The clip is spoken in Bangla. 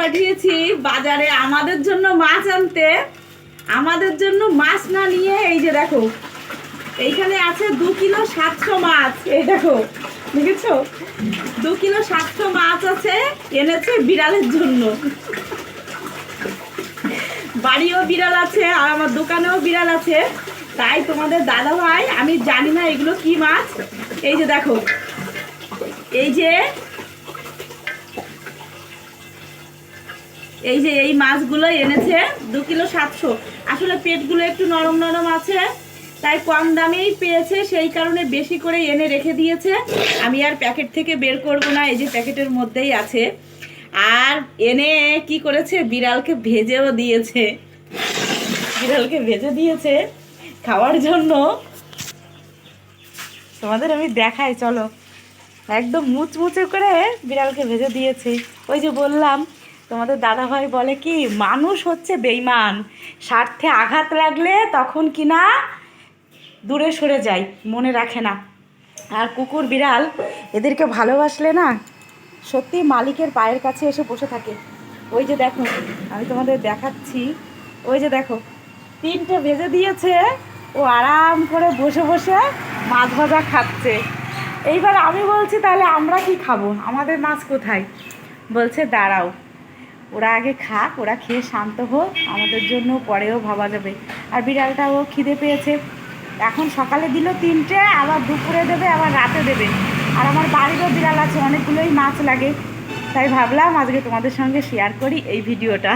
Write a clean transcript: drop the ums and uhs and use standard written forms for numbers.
পাঠিয়েছি বাজারে আমাদের জন্য মাছ আনতে। আমাদের জন্য মাছ না নিয়ে এই যে দেখো এইখানে আছে 2 কিলো 700 মাছ। এই দেখো দেখেছো 2 কিলো 700 মাছ আছে, এনেছে বিড়ালের জন্য। বাড়িও বিড়াল আছে আর আমার দোকানেও বিড়াল আছে, তাই তোমাদের দাদা ভাই, আমি জানি না এগুলো কি মাছ। এই যে দেখো এই মাছগুলো এনেছে 2 কিলো 700। আসলে পেটগুলো একটু নরম নরম আছে, তাই কম দামেই পেয়েছে, সেই কারণে বেশি করে এনে রেখে দিয়েছে। আমি আর প্যাকেট থেকে বের করব না, এই যে প্যাকেটের মধ্যেই আছে। আর এনে কি করেছে, বিড়ালকে ভেজেও দিয়েছে, বিড়ালকে ভেজে দিয়েছে খাওয়ার জন্য। তোমাদের আমি দেখাই, চলো। একদম মুচমুচে করে বিড়ালকে ভেজে দিয়েছে। ওই যে বললাম, তোমাদের দাদাভাই বলে কি, মানুষ হচ্ছে বেইমান, স্বার্থে আঘাত লাগলে তখন কিনা দূরে সরে যায়, মনে রাখে না। আর কুকুর বিড়াল এদেরকে ভালোবাসলে না, সত্যি মালিকের পায়ের কাছে এসে বসে থাকে। ওই যে দেখো, আমি তোমাদের দেখাচ্ছি, ওই যে দেখো 3টে ভেজে দিয়েছে, ও আরাম করে বসে বসে মাছ ভাজা খাচ্ছে। এইবার আমি বলছি তাহলে আমরা কি খাবো, আমাদের মাছ কোথায়? বলছে দাঁড়াও, ওরা আগে খাক, ওরা খেয়ে শান্ত হোক, আমাদের জন্য পরেও ভাবা যাবে। আর বিড়ালটাও খিদে পেয়েছে, এখন সকালে দিল 3টে, আবার দুপুরে দেবে, আবার রাতে দেবে। আর আমার বাড়িরও বিড়াল আছে, অনেকগুলোই মাছ লাগে, তাই ভাবলাম আজকে তোমাদের সঙ্গে শেয়ার করি এই ভিডিওটা।